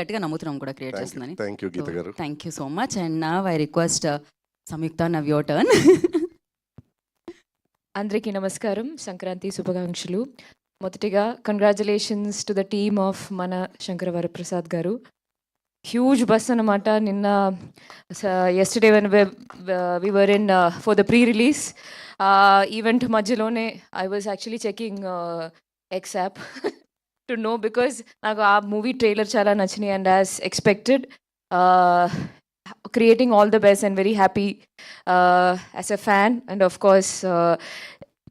గట్టిగా నమ్ముతున్నాం కూడా క్రియేట్ చేస్తుందని. Thank you Geetha garu. Thank you so much. And నా I request Samyuktha, now your turn. అందరికీ నమస్కారం, సంక్రాంతి శుభాకాంక్షలు. మొదటిగా congratulations to the team of మన శంకర వరప్రసాద్ గారు. హ్యూజ్ బస్ అనమాట. నిన్న yesterday when we were in for the pre-release event మధ్యలోనే I was actually checking X app to know, because నాకు ఆ మూవీ ట్రైలర్ చాలా నచ్చినాయి. And as expected, creating all the best and very happy as a fan. And of course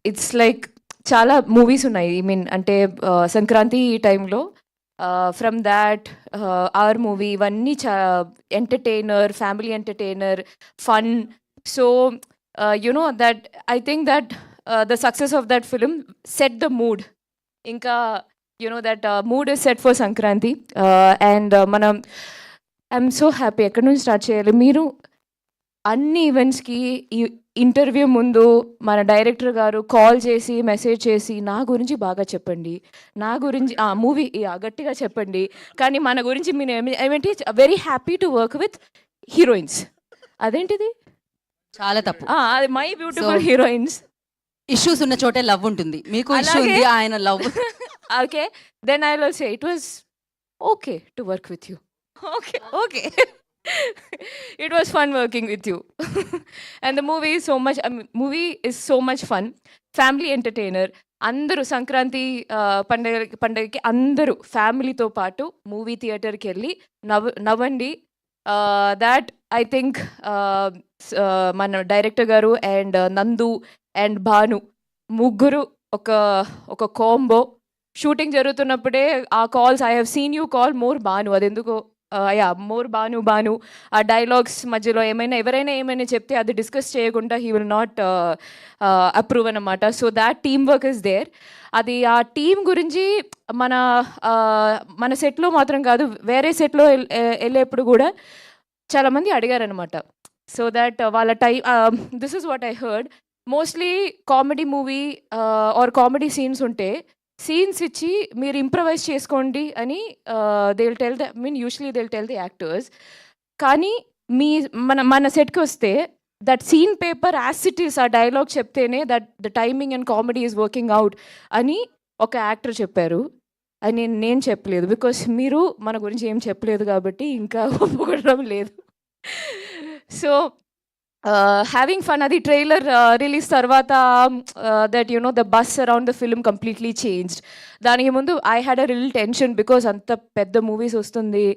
it's like చాలా movies ఉన్నాయి, I mean అంటే సంక్రాంతి ఈ టైంలో from that are movie ఇవన్నీ entertainer, family entertainer, fun. So you know that I think that the success of that film set the mood. ఇంకా you know that mood is set for Sankranti. And మనం I'm so happy. ఎక్కడి నుంచి start చేయాలి? మీరు అన్ని ఈవెంట్స్కి ఈ interview ముందు మన డైరెక్టర్ గారు కాల్ చేసి మెసేజ్ చేసి నా గురించి బాగా చెప్పండి, నా గురించి మూవీ గట్టిగా చెప్పండి, కానీ మన గురించి మీరు ఏమిటి very happy to work with heroines. అదేంటిది? చాలా తప్పు. అది మై బ్యూటిఫుల్ హీరోయిన్స్. ఇష్యూస్ ఉన్న చోటే లవ్ ఉంటుంది. మీకు ఇష్యూ ఉంది, ఆయన love. Okay, then I will say it was okay to work with you. Okay, okay. It was fun working with you. And the movie is so much fun. Family entertainer. అందరూ సంక్రాంతి పండగకి అందరూ ఫ్యామిలీతో పాటు movie థియేటర్కి వెళ్ళి నవ్వండి. That I think మన director garu and Nandu and Bhanu ముగ్గురు ఒక కాంబో. షూటింగ్ జరుగుతున్నప్పుడే ఆ calls, I have seen you call more Bhanu. అదెందుకో మోర్ భాను ఆ డైలాగ్స్ మధ్యలో ఎవరైనా ఏమైనా చెప్తే అది డిస్కస్ చేయకుండా హీ విల్ నాట్ అప్రూవ్ అనమాట. So that team work is there. అది ఆ టీం గురించి మన సెట్లో మాత్రం కాదు, వేరే సెట్లో వెళ్ళేప్పుడు కూడా చాలామంది అడిగారనమాట. సో దట్ వాళ్ళ this is what I heard. Mostly comedy movie or comedy scenes ఉంటే సీన్స్ ఇచ్చి మీరు ఇంప్రవైజ్ చేసుకోండి అని they will tell usually they will tell the actors. కానీ మన సెట్కి వస్తే that scene paper as it is, ఆ డైలాగ్ చెప్తేనే that the timing and comedy is working out అని ఒక యాక్టర్ చెప్పారు. అని నేను చెప్పలేదు, బికాస్ మీరు మన గురించి ఏం చెప్పలేదు కాబట్టి ఇంకా ఒప్పుకోవడం లేదు. So having fun. అది ట్రైలర్ రిలీజ్ తర్వాత that you know the bus around the film completely changed. దానికి ముందు I had a reel tension, because అంత పెద్ద మూవీస్ వస్తుంది,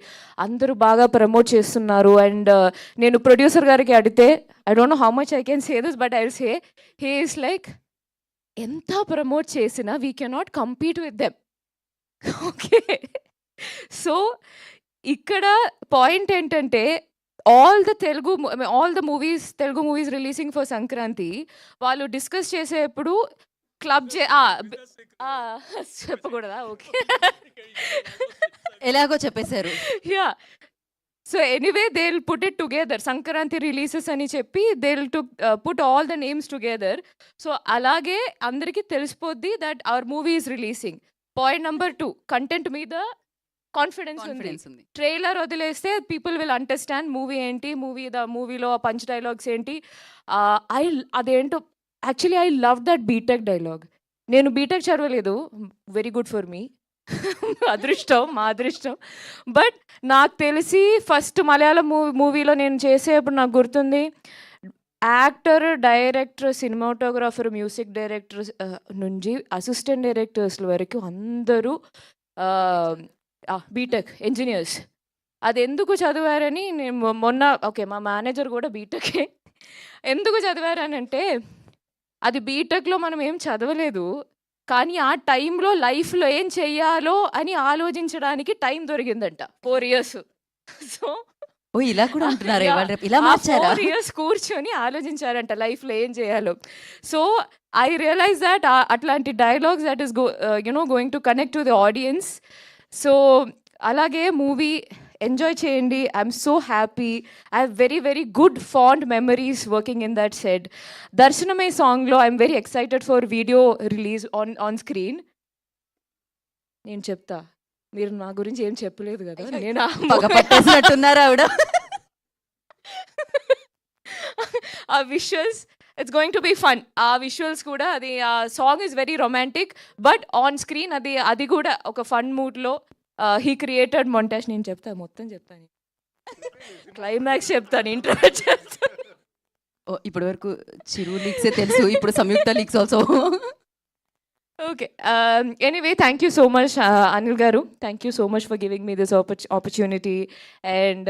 అందరూ బాగా ప్రమోట్ చేస్తున్నారు. అండ్ నేను ప్రొడ్యూసర్ గారికి అడిగితే, I don't know how much I can say this, but I will say he is like, ఎంత ప్రమోట్ చేసినా we cannot compete with them. Okay, so ఇక్కడ పాయింట్ ఏంటంటే all the Telugu movies releasing for Sankranti, వాళ్ళు discuss చేసేప్పుడు club చెప్పకూడదా? Okay, ఎలాగో చెప్పేశారు. Yeah, so anyway they will put it together. Sankranti releases అని చెప్పి they will put all the names together. So అలాగే అందరికీ తెలిసిపోద్ది that our movie is releasing. Point number 2, content మీద కాన్ఫిడెన్స్ ఉంది. ట్రైలర్ వదిలేస్తే పీపుల్ విల్ అండర్స్టాండ్ మూవీ ఏంటి, మూవీలో పంచ్ డైలాగ్స్ ఏంటి. అదేంటో actually I love that BTech dialogue. నేను బీటెక్ చదవలేదు, వెరీ గుడ్ ఫర్ మీ, మా అదృష్టం. బట్ నాకు తెలిసి ఫస్ట్ మలయాళం మూవీలో నేను చేసేప్పుడు నాకు గుర్తుంది, actor, director, cinematographer, music director నుంచి అసిస్టెంట్ డైరెక్టర్స్ వరకు అందరూ బీటెక్ ఇంజనీర్స్. అది ఎందుకు చదివారని నేను మొన్న, ఓకే మా మేనేజర్ కూడా బీటెకే. ఎందుకు చదివారనంటే, అది బీటెక్లో మనం ఏం చదవలేదు, కానీ ఆ టైంలో లైఫ్లో ఏం చెయ్యాలో అని ఆలోచించడానికి టైం దొరికిందంట, 4 years. సో ఇలా కూడా అంటున్నారు, ఇలా 4 years కూర్చొని ఆలోచించారంట లైఫ్లో ఏం చేయాలో. సో ఐ రియలైజ్ దట్ అట్లాంటి dialogues that is going to connect to the audience. So అలాగే మూవీ ఎంజాయ్ చేయండి. I'm so happy. I have very very good fond memories working in that set. దర్శనమే సాంగ్లో I'm very excited for video release on screen. నేను చెప్తా, మీరు నా గురించి ఏం చెప్పలేదు కదా, నేను పగ పట్టేసినట్టున్నారు ఆవిడ. ఆ visuals, it's going to be fun. ఆ విజువల్స్ కూడా, అది ఆ song is very romantic, but on screen అది కూడా ఒక ఫన్ మూడ్లో హీ క్రియేటెడ్ మొంటాజ్. నేను చెప్తాను, మొత్తం చెప్తాను, క్లైమాక్స్ చెప్తాను, ఇంటర్వ్యూ చేస్తాను. ఇప్పటి వరకు చిరు లీక్సే తెలుసు, ఇప్పుడు Samyuktha leaks also. Okay, anyway thank you so much Anil garu, thank you so much for giving me this opportunity. And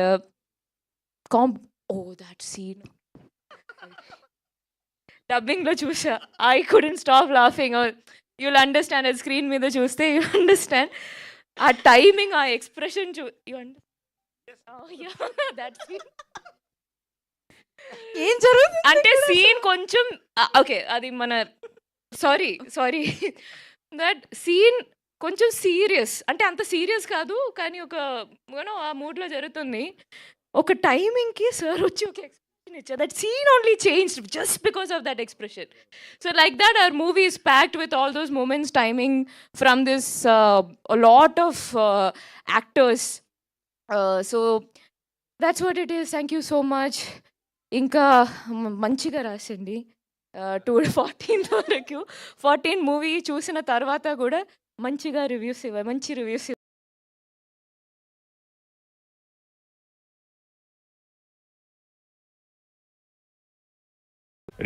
that scene డబ్బింగ్లో చూసా, I couldn't stop laughing. You'll understand, అది స్క్రీన్ మీద చూస్తే యూ అండర్స్టాండ్. ఆ టైమింగ్, ఆ ఎక్స్ప్రెషన్ యూ ఏం జరుగుతుంది అంటే సీన్ కొంచెం ఓకే, అది మన సారీ దట్ సీన్ కొంచెం సీరియస్, అంటే అంత సీరియస్ కాదు కానీ ఒక ఆ మూడ్లో జరుగుతుంది. ఒక టైమింగ్కి సార్ వచ్చి ఒక ఎక్స్ప్రెషన్ ఇచ్చారు, that scene only changed just because of that expression. So like that our movie is packed with all those moments, timing from this lot of actors. So that's what it is. Thank you so much. ఇంకా మంచిగా రాసండి 14 వరకు, 14 movie చూసిన తర్వాత కూడా మంచిగా reviews ఇవ్వాలి, మంచి reviews.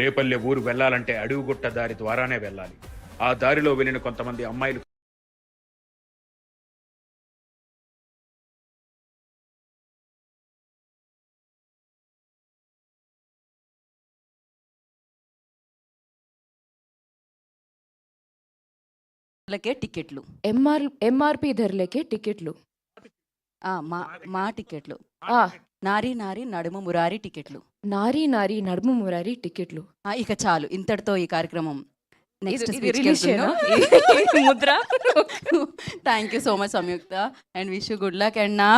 Repalle ఊరు వెళ్ళాలంటే అడవిగుట్ట దారి ద్వారానే వెళ్ళాలి. ఆ దారిలో వెళ్ళిన కొంతమంది అమ్మాయిలు టికెట్లు, ఎంఆర్పి ధరలకే టికెట్లు, మా టికెట్లు, ఆ, నారీ నారీ నడుము మురారి టికెట్లు, నారీ నారీ నడుము మురారి టికెట్లు. ఇక చాలు, ఇంతటితో ఈ కార్యక్రమం నెక్స్ట్ ఇది రిలీజ్ చేయనా? ఈ ముద్ర. Thank you so much Samyuktha, and wish you good luck. And నా